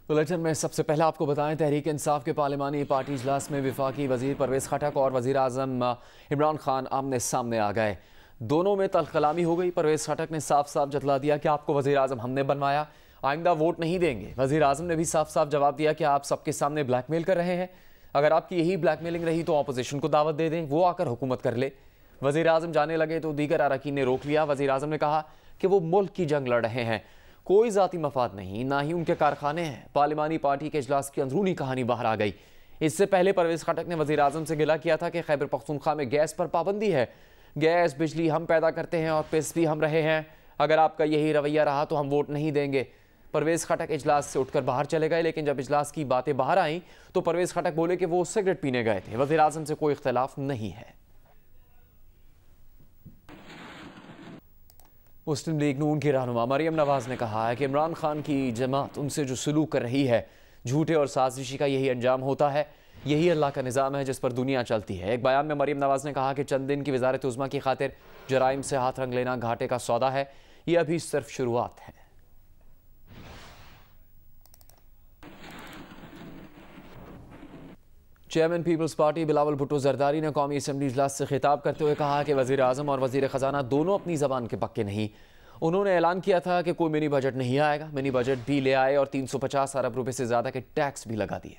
Bulletin में सबसे पहले आपको बताएं, तहरीक इंसाफ के पार्लिमानी पार्टी इजलास में वफाकी वजीर परवेज़ खटक और वजीर आज़म इमरान खान आमने सामने आ गए। दोनों में तल्ख कलामी हो गई। परवेज़ खटक ने साफ साफ जतला दिया कि आपको वजीर आज़म हमने बनवाया, आइंदा वोट नहीं देंगे। वजीर आज़म ने भी साफ साफ जवाब दिया कि आप सबके सामने ब्लैकमेल कर रहे हैं। अगर आपकी यही ब्लैकमेलिंग रही तो अपोजिशन को दावत दे दें, वो आकर हुकूमत कर ले। वजीर आज़म जाने लगे तो दीगर अरकान ने रोक लिया। वजीर आज़म ने कहा कि वो मुल्क की जंग लड़ रहे हैं, कोई ज़ाती मफाद नहीं, ना ही उनके कारखाने हैं। पार्लिमानी पार्टी के इजलास की अंदरूनी कहानी बाहर आ गई। इससे पहले परवेज़ खटक ने वज़ीर आज़म से गिला किया था कि खैबर पख्तूनख्वा में गैस पर पाबंदी है, गैस बिजली हम पैदा करते हैं और पेश भी हम रहे हैं। अगर आपका यही रवैया रहा तो हम वोट नहीं देंगे। परवेज़ खटक इजलास से उठकर बाहर चले गए, लेकिन जब इजलास की बातें बाहर आईं तो परवेज़ खटक बोले कि वो सिगरेट पीने गए थे। वज़ीर आज़म से कोई इख्तलाफ नहीं है। मुस्लिम लीग नून की रहनुमा मरियम नवाज ने कहा है कि इमरान खान की जमात उनसे जो सलूक कर रही है, झूठे और साजिशी का यही अंजाम होता है। यही अल्लाह का निज़ाम है जिस पर दुनिया चलती है। एक बयान में मरियम नवाज ने कहा कि चंद दिन की वजारत उज़्मा की खातिर जराइम से हाथ रंग लेना घाटे का सौदा है, यह अभी सिर्फ शुरुआत है। चेयरमैन पीपल्स पार्टी बिलावल भुट्टो जरदारी ने कौमी असम्बली इजलास से खिताब करते हुए कहा कि वज़ीर आज़म और वज़ीर ख़जाना दोनों अपनी ज़बान के पक्के नहीं। उन्होंने ऐलान किया था कि कोई मिनी बजट नहीं आएगा, मिनी बजट भी ले आए और 350 अरब रुपए से ज़्यादा के टैक्स भी लगा दिए।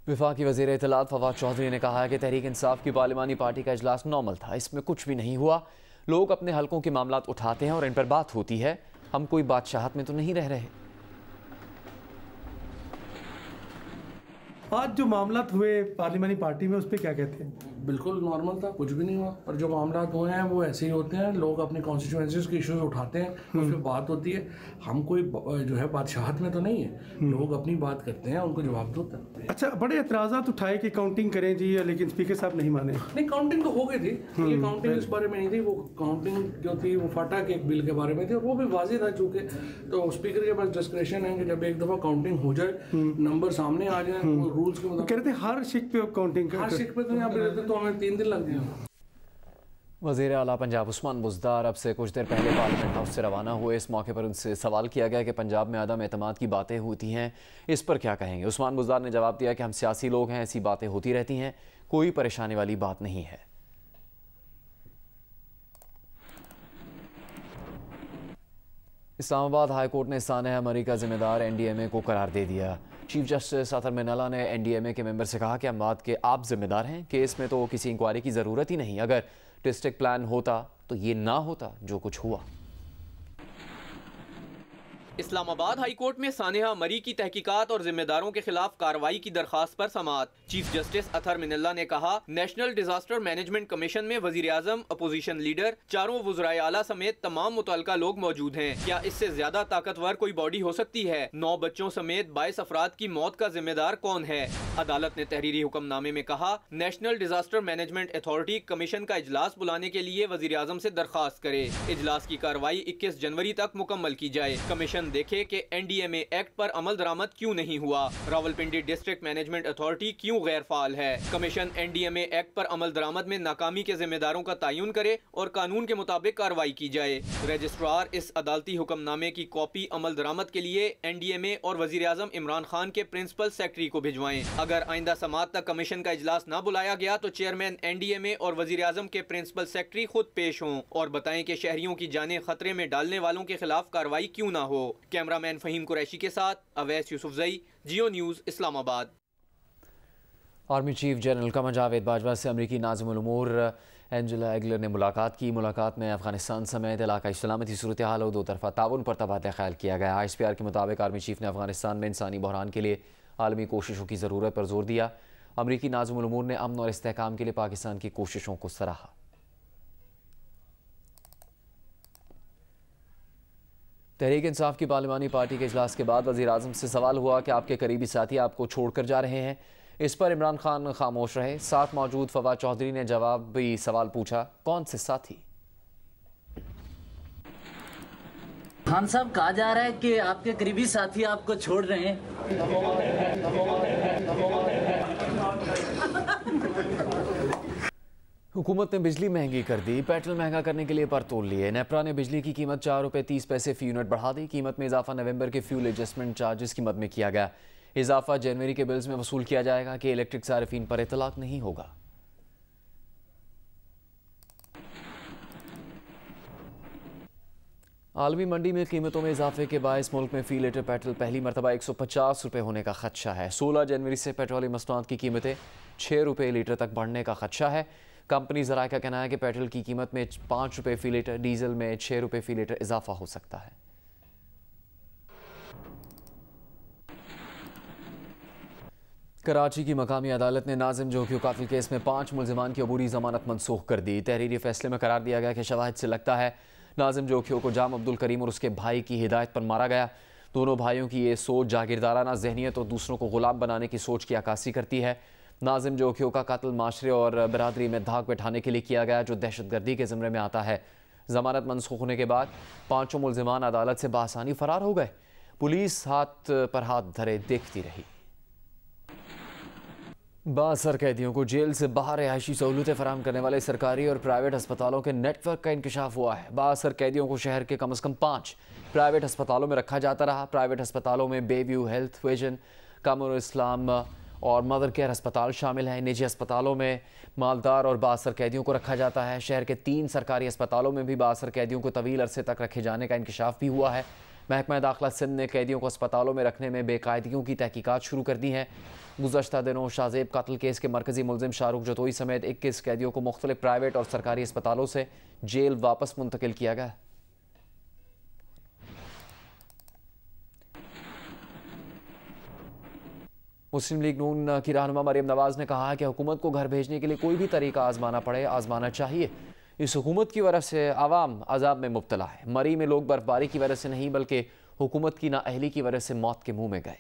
वफाकी वज़ीर इत्तलात फवाद चौधरी ने कहा है कि तहरीक इंसाफ की पार्लिमानी पार्टी का इजलास नॉर्मल था, इसमें कुछ भी नहीं हुआ। लोग अपने हलकों के मामलात उठाते हैं और इन पर बात होती है। हम कोई बादशाहत में तो नहीं रह रहे। आज जो मामलात हुए पार्लिमानी पार्टी में उस पर क्या कहते हैं? बिल्कुल नॉर्मल था, कुछ भी नहीं हुआ। पर जो मामलात हुए हैं वो ऐसे ही होते हैं, लोग अपने कॉन्स्टिट्यूएंसीज के इश्यूज उठाते हैं, उस पर बात होती है। हम कोई जो है बादशाहत में तो नहीं है, लोग अपनी बात करते हैं, उनको जवाब दो। अच्छा, बड़े एतराज़ात उठाए कि काउंटिंग करें जी, लेकिन स्पीकर साहब नहीं माने। नहीं, काउंटिंग तो हो गई थी, ये काउंटिंग इस बारे में नहीं थी। वो काउंटिंग जो थी वो फाटा के एक बिल के बारे में थी और वो भी वाज़ेह था, चूँकि तो स्पीकर के पास डिस्क्रेशन है कि जब एक दफ़ा काउंटिंग हो जाए, नंबर सामने आ जाए, रूल्स के मुताबिक। कहते हैं हर शिक पे काउंटिंग, हर शिक पे तो यहाँ पे रहते तो हमें 3 दिन लग गए। वज़ीर आला पंजाब उस्मान बुज़दार अब से कुछ देर पहले पार्लियामेंट हाउस से रवाना हुए। इस मौके पर उनसे सवाल किया गया कि पंजाब में अदम एतमाद की बातें होती हैं, इस पर क्या कहेंगे। उस्मान बुज़दार ने जवाब दिया कि हम सियासी लोग हैं, ऐसी बातें होती रहती हैं, कोई परेशानी वाली बात नहीं है। इस्लामाबाद हाई कोर्ट ने सानेहा मरी का जिम्मेदार NDMA को करार दे दिया। चीफ जस्टिस अतर मिनल्ला ने NDMA के मेंबर से कहा कि अमवात के आप जिम्मेदार हैं, केस में तो किसी इंक्वायरी की ज़रूरत ही नहीं। अगर डिस्ट्रिक्ट प्लान होता तो ये ना होता जो कुछ हुआ। इस्लामाबाद हाई कोर्ट में सानेहा मरी की तहकीकात और जिम्मेदारों के खिलाफ कार्रवाई की दरखास्त पर समाअत। चीफ जस्टिस अतर मिनल्ला ने कहा, नेशनल डिजास्टर मैनेजमेंट कमीशन में वजीर आजम, अपोजिशन लीडर, चारों वज़राए आला समेत तमाम मुतल्लिका लोग मौजूद हैं। क्या इससे ज्यादा ताकतवर कोई बॉडी हो सकती है? 9 बच्चों समेत 22 अफराद की मौत का जिम्मेदार कौन है? अदालत ने तहरीरी हुक्मनामे में कहा, national disaster management authority commission का इजलास बुलाने के लिए वजीर आजम से दरखास्त करे। इजलास की कार्रवाई 21 जनवरी तक मुकम्मल की जाए। कमीशन देखे कि NDMA एक्ट पर अमल दरामद क्यों नहीं हुआ, रावलपिंडी डिस्ट्रिक्ट मैनेजमेंट अथॉरिटी क्यों गैर फाल है। कमीशन NDMA एक्ट पर अमल दरामद में नाकामी के जिम्मेदारों का तयन करे और कानून के मुताबिक कार्रवाई की जाए। रजिस्ट्रार इस अदालती हुक्मनामे की कॉपी अमल दरामद के लिए NDMA और वजीर आजम इमरान खान के प्रिंसिपल सेक्रेटरी को भिजवाएं। अगर आइंदा समाअत तक कमीशन का इजलास न बुलाया गया तो चेयरमैन NDMA और वजीर आजम के प्रिंसिपल सेक्रेटरी खुद पेश हों और बताएं कि शहरियों की जानें खतरे में डालने वालों के खिलाफ कार्रवाई क्यों न हो। कैमरामैन फहीम कुरैशी के साथ Awais Yousafzai, Geo News, Islamabad. Army chief general Qamar Javed Bajwa से अमरीकी नाज़िमुल उमूर एंजेला एगलर ने मुलाकात की। मुलाकात में अफगानिस्तान समेत इलाकाई सलामती सूरत हाल और 2 तरफ़ा ताउन पर तबादला ख्याल किया गया। ISPR के मुताबिक आर्मी चीफ ने अफगानिस्तान में इंसानी बहरान के लिए आलमी कोशिशों की ज़रूरत पर जोर दिया। अमरीकी नाज़िमुल उमूर ने अमन और इस्तेहकाम के लिए पाकिस्तान की कोशिशों को सराहा। तहरीक इंसाफ की पार्लिमानी पार्टी के इजलास के बाद वज़ीर आज़म से सवाल हुआ कि आपके करीबी साथी आपको छोड़कर जा रहे हैं। इस पर इमरान खान खामोश रहे। साथ मौजूद फवाद चौधरी ने जवाबी सवाल पूछा, कौन से साथी? खान साहब, कहा जा रहा है कि आपके करीबी साथी आपको छोड़ रहे हैं। हुकूमत ने बिजली महंगी कर दी। पेट्रोल महंगा करने के लिए पर तोल लिए। नेपरा ने बिजली की कीमत 4 रुपये 30 पैसे फी यूनिट बढ़ा दी। कीमत में इजाफा नवंबर के फ्यूल एडजस्टमेंट चार्जेस की मद में किया गया। इजाफा जनवरी के बिल्स में वसूल किया जाएगा कि इलेक्ट्रिक सार्फिन पर इतलाक नहीं होगा। आलमी मंडी में कीमतों में इजाफे के बायस मुल्क में फी लीटर पेट्रोल पहली मरतबा 150 रुपये होने का खदशा है। 16 जनवरी से पेट्रोलियम मसनूआत की कीमतें 6 रुपये लीटर तक बढ़ने का खदशा है। कंपनी ज़राए का कहना है कि पेट्रोल की कीमत में 5 रुपये फी लीटर, डीजल में 6 रुपये फी लीटर इजाफा हो सकता है। कराची की मकामी अदालत ने नाजिम जोखियों कातिल केस में 5 मुलजिमान की अबूरी जमानत मनसूख कर दी। तहरीरी फैसले में करार दिया गया कि शवाहिद से लगता है नाजिम जोखियों को जाम अब्दुल करीम और उसके भाई की हिदायत पर मारा गया। दोनों भाइयों की ये सोच जागीरदाराना जहनीत और दूसरों को गुलाम बनाने की सोच की अक्कासी करती है। नाजिम जोखियों का कत्ल माशरे और बरादरी में धाक बैठाने के लिए किया गया, जो दहशतगर्दी के ज़िम्मे में आता है। जमानत मनसूख होने के बाद 5 मुलजिमान अदालत से बआसानी फरार हो गए। पुलिस हाथ पर हाथ धरे देखती रही। बासर कैदियों को जेल से बाहर रिहायशी सहूलतें फराहम करने वाले सरकारी और प्राइवेट अस्पतालों के नेटवर्क का इंकशाफ हुआ है। बासर कैदियों को शहर के कम से कम 5 प्राइवेट अस्पतालों में रखा जाता रहा। प्राइवेट अस्पतालों में बेव्यू, हेल्थ विजन, कमर इस्लाम और मदर केयर अस्पताल शामिल हैं। निजी अस्पतालों में मालदार और बासर कैदियों को रखा जाता है। शहर के 3 सरकारी अस्पतालों में भी बासर कैदियों को तवील अरसे तक रखे जाने का इंकशाफ भी हुआ है। महकमा दाखिला सिंध ने कैदियों को अस्पतालों में रखने में बेकायदगियों की तहकीकात शुरू कर दी हैं। गुज़श्ता दिनों शाहजेब कत्ल केस के मरकजी मुलजिम शाहरुख जतोई समेत 21 कैदियों को मुख्तलिफ प्राइवेट और सरकारी अस्पतालों से जेल वापस मुंतकिल किया गया। मुस्लिम लीग नून की रहनुमा मरियम नवाज ने कहा है कि हुकूमत को घर भेजने के लिए कोई भी तरीका आजमाना पड़े, आजमाना चाहिए। इस हुकूमत की वजह से आवाम अजाब में मुब्तला है। मरी में लोग बर्फबारी की वजह से नहीं बल्कि हुकूमत की नाअहली की वजह से मौत के मुंह में गए।